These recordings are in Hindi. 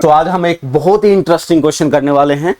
तो आज हम एक बहुत ही इंटरेस्टिंग क्वेश्चन करने वाले हैं,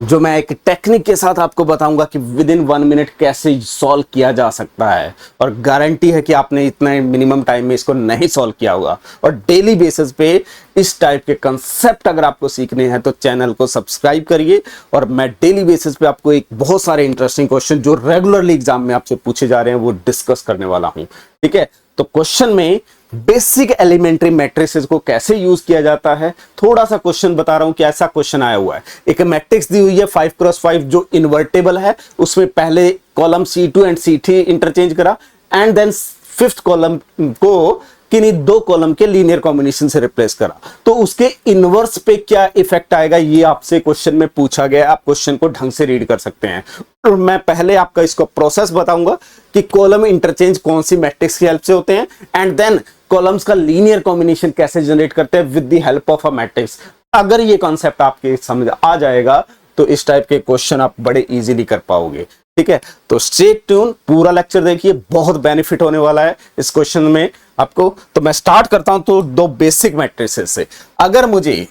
जो मैं एक टेक्निक के साथ आपको बताऊंगा कि विद इन 1 मिनट कैसे सॉल्व किया जा सकता है। और गारंटी है कि आपने इतने मिनिमम टाइम में इसको नहीं सॉल्व किया होगा। और डेली बेसिस पे इस टाइप के कंसेप्ट अगर आपको सीखने हैं तो चैनल को सब्सक्राइब करिए। और मैं डेली बेसिस पे आपको एक बहुत सारे इंटरेस्टिंग क्वेश्चन जो रेगुलरली एग्जाम में आपसे पूछे जा रहे हैं वो डिस्कस करने वाला हूं। ठीक है, तो क्वेश्चन में बेसिक एलिमेंट्री मैट्रिसेस को कैसे यूज किया जाता है, थोड़ा सा क्वेश्चन बता रहा हूं कि ऐसा क्वेश्चन आया हुआ है। एक मैट्रिक्स दी हुई है 5x5 जो इन्वर्टेबल है, उसमें पहले column C2 and C3 interchange करा एंड देन फिफ्थ कॉलम को किन्हीं दो कॉलम के लीनियर कॉम्बिनेशन से रिप्लेस करा। तो उसके इनवर्स पे क्या इफेक्ट आएगा ये आपसे क्वेश्चन में पूछा गया। आप क्वेश्चन को ढंग से रीड कर सकते हैं। और मैं पहले आपका इसको प्रोसेस बताऊंगा कि कॉलम इंटरचेंज कौन सी मैट्रिक्स की हेल्प से होते हैं एंड देन कॉलम्स का लीनियर कॉम्बिनेशन कैसे जनरेट करते हैं with the help of a matrix. अगर ये कॉन्सेप्ट आपके समझ आ जाएगा तो इस टाइप के क्वेश्चन आप बड़े इजीली कर पाओगे। ठीक है, तो स्टे ट्यून, पूरा लेक्चर देखिए, बहुत बेनिफिट होने वाला है इस क्वेश्चन में आपको। तो मैं स्टार्ट करता हूं तो दो बेसिक मैट्रिसेस से। अगर मुझे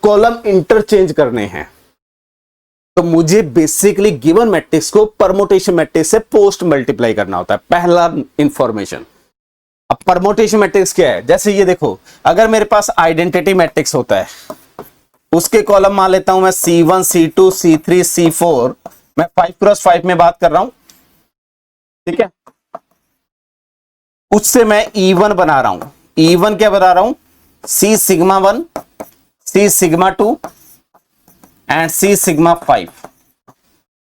कॉलम इंटरचेंज करने हैं तो मुझे बेसिकली गिवन मैट्रिक्स को परमुटेशन मैट्रिक्स से पोस्ट मल्टीप्लाई करना होता है। पहला इंफॉर्मेशन। अब परमुटेशन मैट्रिक्स क्या है, जैसे ये देखो, अगर मेरे पास आइडेंटिटी मैट्रिक्स होता है, उसके कॉलम मान लेता हूं मैं C1 C2 C3 C4, मैं 5x5 में बात कर रहा हूं। ठीक है, उससे मैं E1 बना रहा हूं। E1 क्या बना रहा हूं, C sigma 1 C sigma 2 and C sigma 5।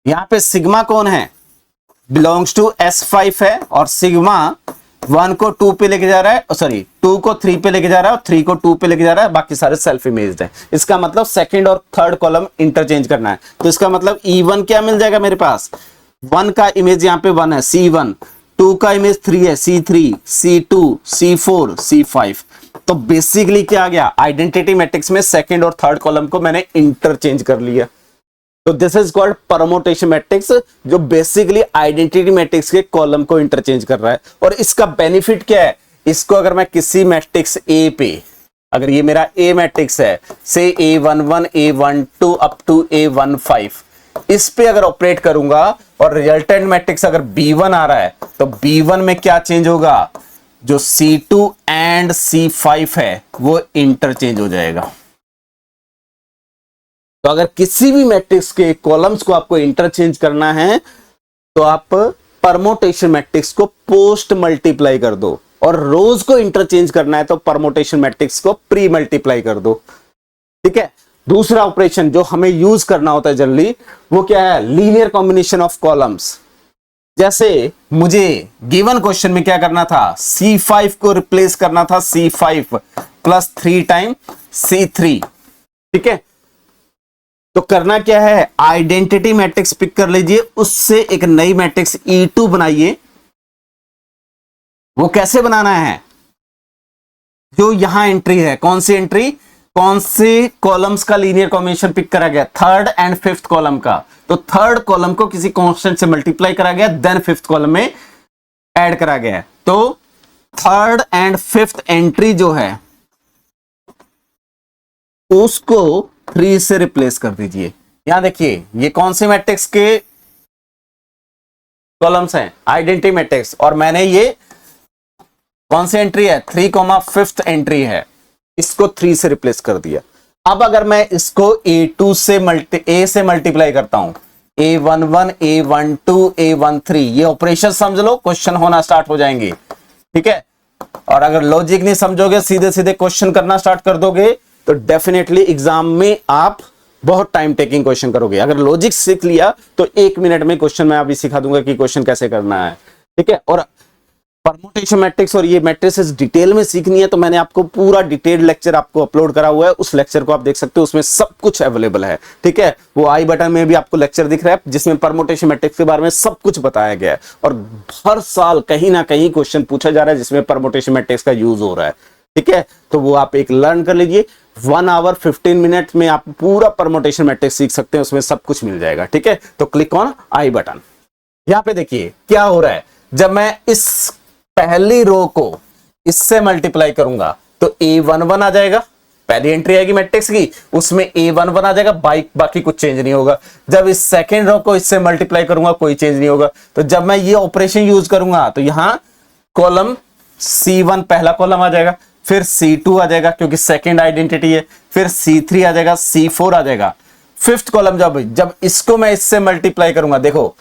यहां पे सिग्मा कौन है, बिलोंग्स टू S5 है, और सिग्मा 1 को 2 पे लेके जा रहा है, सॉरी 2 को 3 पे लेके जा रहा है और 3 को 2 पे लेके जा रहा है, बाकी सारे सेल्फ इमेज्ड है। इसका मतलब सेकंड और थर्ड कॉलम इंटरचेंज करना है। तो इसका मतलब E1 क्या मिल जाएगा मेरे पास, 1 का इमेज यहां पे 1 है C1, 2 का इमेज 3 है C3 C2 C4 C5। तो बेसिकली क्या आ गया, आइडेंटिटी मैट्रिक्स में सेकंड और थर्ड कॉलम को मैंने इंटरचेंज कर लिया। तो this is called permutation matrix, जो बेसिकली आइडेंटिटी मैट्रिक्स के कॉलम को इंटरचेंज कर रहा है। और इसका बेनिफिट क्या है, इसको अगर मैं किसी मैट्रिक्स ए पे, अगर ये मेरा ए मैट्रिक्स है, से A11 A12 up to A15, इस पे अगर ऑपरेट करूंगा और रिजल्टेंट मैट्रिक्स अगर B1 आ रहा है तो B1 में क्या चेंज होगा, जो C2 एंड C5 है वो इंटरचेंज हो जाएगा। तो अगर किसी भी मैट्रिक्स के कॉलम्स को आपको इंटरचेंज करना है तो आप परमुटेशन मैट्रिक्स को पोस्ट मल्टीप्लाई कर दो, और रोज को इंटरचेंज करना है तो परमुटेशन मैट्रिक्स को प्री मल्टीप्लाई कर दो। ठीक है, दूसरा ऑपरेशन जो हमें यूज करना होता है जनरली वो क्या है, लीनियर कॉम्बिनेशन ऑफ कॉलम्स। जैसे मुझे गिवन क्वेश्चन में क्या करना था, C5 को रिप्लेस करना था C5 प्लस 3 टाइम C3। ठीक है, तो करना क्या है, आइडेंटिटी मैट्रिक्स पिक कर लीजिए, उससे एक नई मैट्रिक्स E2 बनाइए। वो कैसे बनाना है, जो यहां एंट्री है, कौन सी एंट्री, कौन से कॉलम्स का लीनियर कॉम्बिनेशन पिक करा गया, थर्ड एंड फिफ्थ कॉलम का। तो थर्ड कॉलम को किसी कांस्टेंट से मल्टीप्लाई करा गया, देन फिफ्थ कॉलम में ऐड करा गया। तो थर्ड एंड फिफ्थ एंट्री जो है उसको 3 से रिप्लेस कर दीजिए। यहां देखिए ये कौन से मैट्रिक्स के कॉलम्स हैं, आइडेंटिटी मैट्रिक्स, और मैंने ये कौन सी एंट्री है, 3, एंट्री है, इसको 3 से रिप्लेस कर दिया। अब अगर मैं इसको A2 से A से मल्टीप्लाई करता हूं, A11 A12 A13, ये ऑपरेशन समझ लो, क्वेश्चन होना स्टार्ट हो जाएंगे। ठीक है, और अगर लॉजिक नहीं समझोगे, सीधे सीधे क्वेश्चन करना स्टार्ट कर दोगे तो डेफिनेटली एग्जाम में आप बहुत टाइम टेकिंग क्वेश्चन करोगे। अगर लॉजिक सीख लिया तो 1 मिनट में क्वेश्चन मैं अभी सिखा दूंगा कि क्वेश्चन कैसे करना है। ठीक है, और परमुटेशन मैट्रिक्स और ये मैट्रिसेस डिटेल में सीखनी है तो मैंने आपको पूरा डिटेल्ड लेक्चर आपको अपलोड करा हुआ है, उस लेक्चर को आप देख सकते हो, उसमें सब कुछ अवेलेबल है। ठीक है, वो आई बटन में भी आपको लेक्चर दिख रहा है जिसमें परमुटेशन मैट्रिक्स के बारे में सब कुछ बताया गया है। और हर साल कहीं ना कहीं क्वेश्चन पूछा जा रहा है जिसमें परमुटेशन मैट्रिक्स का यूज हो रहा है। ठीक है, तो वो आप एक लर्न कर लीजिए, 1 आवर 15 मिनट में आप पूरा परमुटेशन मैट्रिक्स सीख सकते हैं, उसमें सब कुछ मिल जाएगा। ठीक है, तो क्लिक ऑन आई बटन। यहां पे देखिए क्या हो रहा है, जब मैं इस पहली रो को इससे मल्टीप्लाई करूंगा तो A11 आ जाएगा, पहली एंट्री आएगी मैट्रिक्स की, उसमें A11 आ जाएगा, बाकी कुछ चेंज नहीं होगा। जब इस सेकेंड रो को इससे मल्टीप्लाई करूंगा कोई चेंज नहीं होगा। तो जब मैं ये ऑपरेशन यूज करूंगा तो यहां कॉलम C1 पहला कॉलम आ जाएगा, फिर C2 आ जाएगा क्योंकि सेकेंड आइडेंटिटी है, फिर C3 आ जाएगा, C4 आ जाएगा। फिफ्थ कॉलम जब इसको मैं इससे मल्टीप्लाई करूंगा, देखो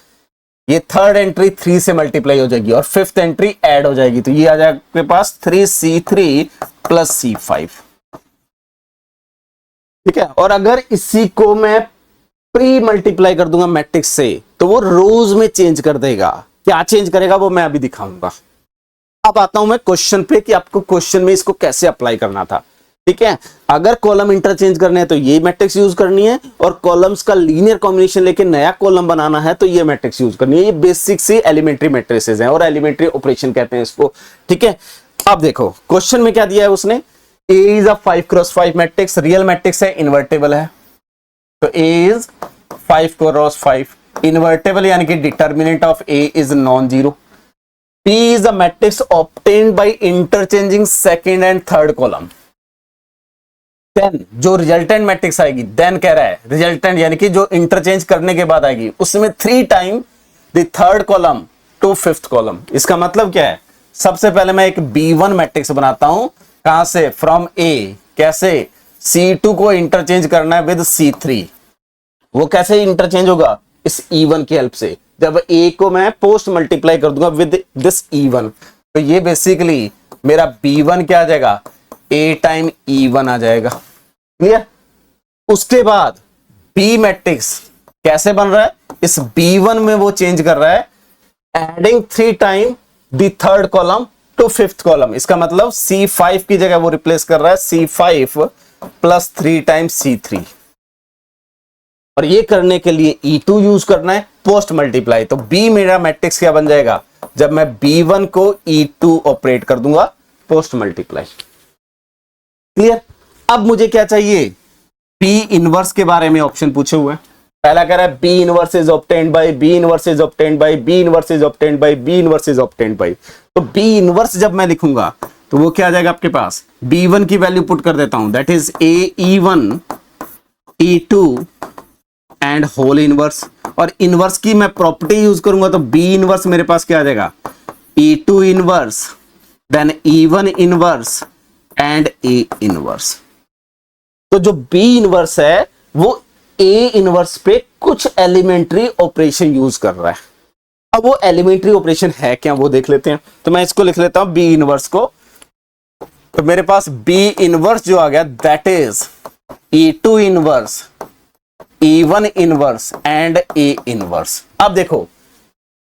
ये थर्ड एंट्री 3 से मल्टीप्लाई हो जाएगी और फिफ्थ एंट्री ऐड हो जाएगी, तो ये आ जाएगा आपके पास 3C3 प्लस C5। ठीक है, और अगर इसी को मैं प्री मल्टीप्लाई कर दूंगा मैट्रिक्स से तो वो रोज में चेंज कर देगा। क्या चेंज करेगा वो मैं अभी दिखाऊंगा। अब आता हूं मैं क्वेश्चन पे कि आपको क्वेश्चन में इसको कैसे अप्लाई करना था। ठीक है, अगर कॉलम इंटरचेंज करने हैं तो ये मैट्रिक्स यूज करनी है, और कॉलम्स का लीनियर कॉम्बिनेशन लेके नया कॉलम बनाना है तो ये मैट्रिक्स यूज करनी है। ये बेसिक सी एलिमेंट्री मैट्रिसेस हैं और एलिमेंट्री ऑपरेशन कहते हैं इसको। ठीक है, अब देखो क्वेश्चन में क्या दिया है उसने, A is a 5x5 matrix, real matrix है, इन्वर्टेबल है। तो A इज 5x5, इन्वर्टेबल यानी कि determinant of A is non zero. P is a matrix obtained by interchanging second and third column. Then जो रिजल्टेंट मैट्रिक्स आएगी, देन कह रहा है रिजल्टेंट यानी कि जो इंटरचेंज करने के बाद आएगी, उसमें 3 time the third column to fifth column. इसका मतलब क्या है, सबसे पहले मैं एक B1 मैट्रिक्स बनाता हूं, कहां से, फ्रॉम A। कैसे, C2 को इंटरचेंज करना है विद C3। वो कैसे इंटरचेंज होगा, इस E1 की हेल्प से। जब A को मैं पोस्ट मल्टीप्लाई कर दूंगा विद दिस E1, तो ये बेसिकली मेरा B1 क्या आ जाएगा, A टाइम E1 आ जाएगा। क्लियर। उसके बाद B मैट्रिक्स कैसे बन रहा है, इस B1 में वो चेंज कर रहा है adding 3 time the third column to fifth column. इसका मतलब C5 की जगह वो रिप्लेस कर रहा है C5 प्लस 3 टाइम C3, और ये करने के लिए E2 यूज करना है पोस्ट मल्टीप्लाई। तो B मेरा मैट्रिक्स क्या बन जाएगा, जब मैं B1 को E2 ऑपरेट कर दूंगा पोस्ट मल्टीप्लाई। क्लियर। अब मुझे क्या चाहिए, P इनवर्स के बारे में ऑप्शन पूछे हुए हैं। पहला कह रहा है B inverse is obtained by, B inverse is obtained by, B inverse is obtained by, B inverse is obtained by. तो B इनवर्स जब मैं लिखूंगा तो वो क्या आ जाएगा आपके पास, B1 की वैल्यू पुट कर देता हूं, that is A E1 E2 and whole inverse. और इनवर्स की मैं प्रॉपर्टी यूज करूंगा तो B इनवर्स मेरे पास क्या आ जाएगा, E2 inverse, then E1 inverse and A inverse. तो जो B इनवर्स है वो A इनवर्स पे कुछ एलिमेंट्री ऑपरेशन यूज कर रहा है। अब वो एलिमेंट्री ऑपरेशन है क्या वो देख लेते हैं। तो मैं इसको लिख लेता हूं B इनवर्स को, तो मेरे पास B इनवर्स जो आ गया that is E2 inverse, E1 inverse and A inverse. अब देखो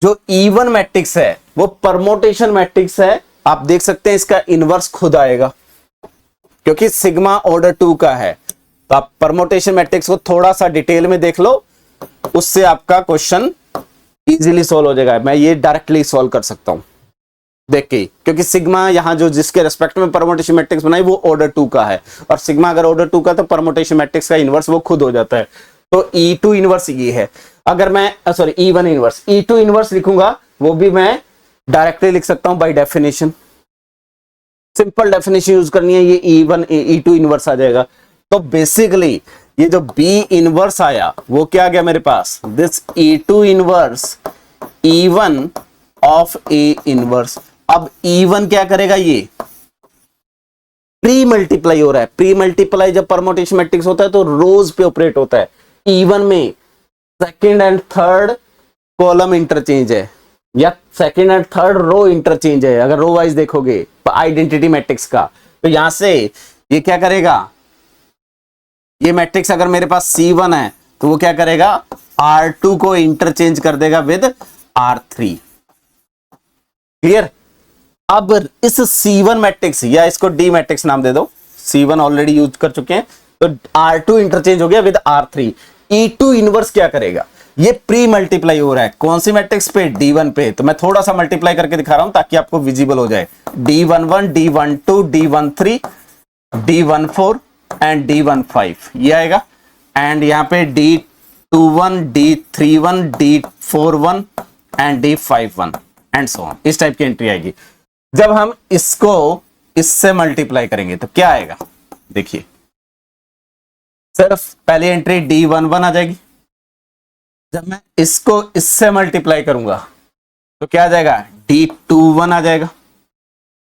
जो E1 मैट्रिक्स है वो परमोटेशन मैट्रिक्स है, आप देख सकते हैं इसका इनवर्स खुद आएगा क्योंकि सिग्मा ऑर्डर 2 का है। तो आप परमोटेशन मैट्रिक्स को थोड़ा सा डिटेल में देख लो, उससे आपका क्वेश्चन इजीली सॉल्व हो जाएगा। मैं ये डायरेक्टली सॉल्व कर सकता हूं देख के, क्योंकि सिग्मा यहां जो जिसके रेस्पेक्ट में परमोटेशन मैट्रिक्स बनाई वो ऑर्डर 2 का है, और सिग्मा अगर ऑर्डर 2 का तो परमोटेशन मैट्रिक्स का इनवर्स वो खुद हो जाता है। तो E2 इनवर्स ये है। अगर मैं E1 इनवर्स, E2 इनवर्स लिखूंगा वो भी मैं डायरेक्टली लिख सकता हूं by definition. Simple definition use करनी है, ये E1 E2 इनवर्स आ जाएगा। तो बेसिकली ये जो B इनवर्स आया वो क्या आ गया मेरे पास, this E2 inverse E1 of A inverse. अब E1 क्या करेगा, ये प्री मल्टीप्लाई हो रहा है। प्री मल्टीप्लाई जब परमोटेशन मैट्रिक्स होता है तो रोज पे ऑपरेट होता है। E1 में second and third column interchange है या second and third row interchange है, अगर रो वाइज देखोगे आइडेंटिटी मैट्रिक्स का। तो यहां से ये क्या करेगा, ये मैट्रिक्स अगर मेरे पास C1 है तो वो क्या करेगा, R2 को इंटरचेंज कर देगा विद R3। क्लियर। अब इस C1 मैट्रिक्स या इसको D मैट्रिक्स नाम दे दो, C1 ऑलरेडी यूज कर चुके हैं, तो R2 इंटरचेंज हो गया विद R3। E2 इनवर्स क्या करेगा, ये प्री मल्टीप्लाई हो रहा है कौन सी मैट्रिक्स पे, D1 पे। तो मैं थोड़ा सा मल्टीप्लाई करके दिखा रहा हूं ताकि आपको विजिबल हो जाए। D11 D12 D13 D14 and D15 ये आएगा, एंड यहाँ पे D21 D31 D41 and D51 and so on, इस टाइप की एंट्री आएगी। जब हम इसको इससे मल्टीप्लाई करेंगे तो क्या आएगा, देखिए सिर्फ पहली एंट्री D11 आ जाएगी। जब मैं इसको इससे मल्टीप्लाई करूंगा तो क्या आ जाएगा, D21 आ जाएगा।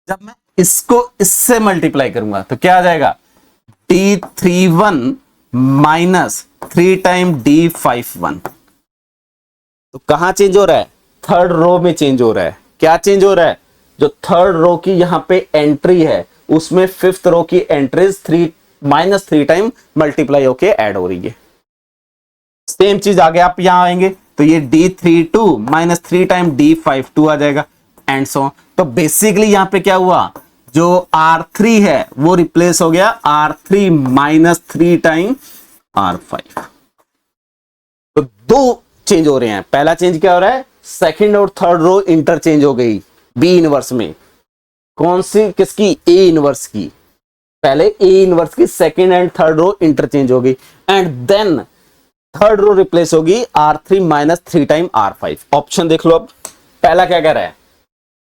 जब मैं इसको इससे मल्टीप्लाई करूंगा तो क्या आ जाएगा, D31 माइनस 3 टाइम D51। तो कहां चेंज हो रहा है, थर्ड रो में चेंज हो रहा है। क्या चेंज हो रहा है, जो थर्ड रो की यहां पे एंट्री है उसमें फिफ्थ रो की एंट्रीज 3 टाइम मल्टीप्लाई होके ऐड हो रही है। सेम चीज आगे आप यहां आएंगे तो ये D32 माइनस 3 टाइम D52 आ जाएगा एंड सो। तो बेसिकली यहां पे क्या हुआ, जो R3 है वो रिप्लेस हो गया R3 माइनस 3 टाइम R5। तो दो चेंज हो रहे हैं। पहला चेंज क्या हो रहा है, सेकंड और थर्ड रो इंटरचेंज हो गई बी इनवर्स में। कौन सी, किसकी, ए इनवर्स की। पहले ए इनवर्स की second and third row interchange हो गई and then third row replace होगी R3 minus 3 time R5। Option देख लो। अब पहला क्या कह रहा है,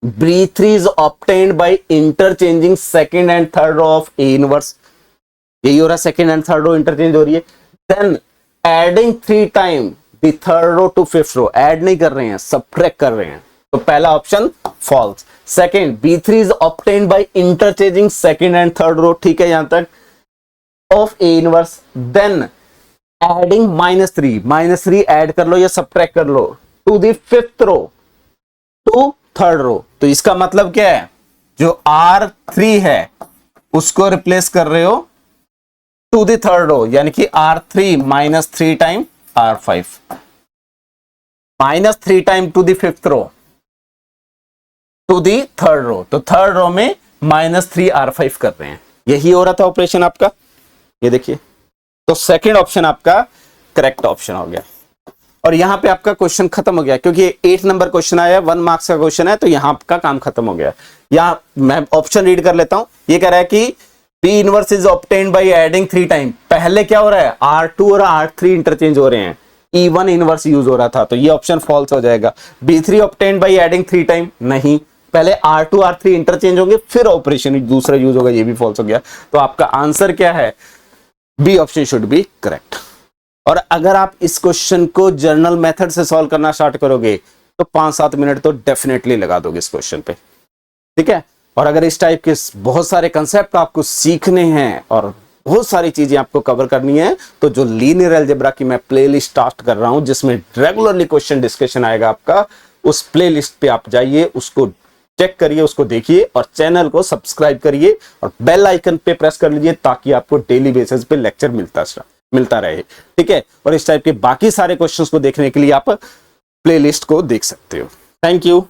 B3 is obtained by interchanging second and third row of A inverse। यही हो रहा है, second and third row interchange हो रही है। Then adding 3 time the third row to fifth row, add नहीं कर रहे हैं, सबट्रैक्ट कर रहे हैं। तो पहला option false. Second, B3 is obtained by interchanging second and third row, ठीक है यहां तक, of A inverse। Then adding -3 add कर लो या सबट्रैक्ट कर लो to the fifth row to third row. तो इसका मतलब क्या है, जो R3 है उसको रिप्लेस कर रहे हो टू द थर्ड रो, यानी कि R3 minus 3 time R5 minus 3 time to the fifth row to the third row. तो थर्ड रो में -3 R5 कर रहे हैं। यही हो रहा था ऑपरेशन आपका, ये देखिए। तो सेकंड ऑप्शन आपका करेक्ट ऑप्शन हो गया और यहां पे आपका क्वेश्चन खत्म हो गया, क्योंकि 8 नंबर क्वेश्चन आया, 1 मार्क्स का क्वेश्चन है, तो यहां का काम खत्म हो गया। यहां मैं ऑप्शन रीड कर लेता हूं। ये कह रहा है कि P inverse is obtained by adding 3 time. पहले क्या हो रहा है, R2 और R3 इंटरचेंज हो रहे हैं, E1 इनवर्स यूज हो रहा था, तो ये ऑप्शन फॉल्स हो जाएगा। B3 obtained by adding 3 time, नहीं, पहले R2 R3 इंटरचेंज होंगे फिर ऑपरेशन दूसरा यूज होगा, ये भी फॉल्स हो गया। तो आपका आंसर क्या है, B option should be correct. और अगर आप इस क्वेश्चन को जर्नल मेथड से सॉल्व करना स्टार्ट करोगे तो 5-7 मिनट तो डेफिनेटली लगा दोगे इस क्वेश्चन पे, ठीक है। और अगर इस टाइप के बहुत सारे कंसेप्ट आपको सीखने हैं और बहुत सारी चीजें आपको कवर करनी है, तो जो लीनियर अलजेब्रा की मैं प्लेलिस्ट स्टार्ट कर रहा हूं जिसमें रेगुलरली क्वेश्चन डिस्कशन आएगा आपका, उस प्लेलिस्ट पे आप जाइए, उसको चेक करिए, उसको देखिए और चैनल को सब्सक्राइब करिए और बेल आइकन पे प्रेस कर लीजिए ताकि आपको डेली बेसिस पे लेक्चर मिलता रहे, ठीक है। और इस टाइप के बाकी सारे क्वेश्चंस को देखने के लिए आप प्लेलिस्ट को देख सकते हो। Thank you.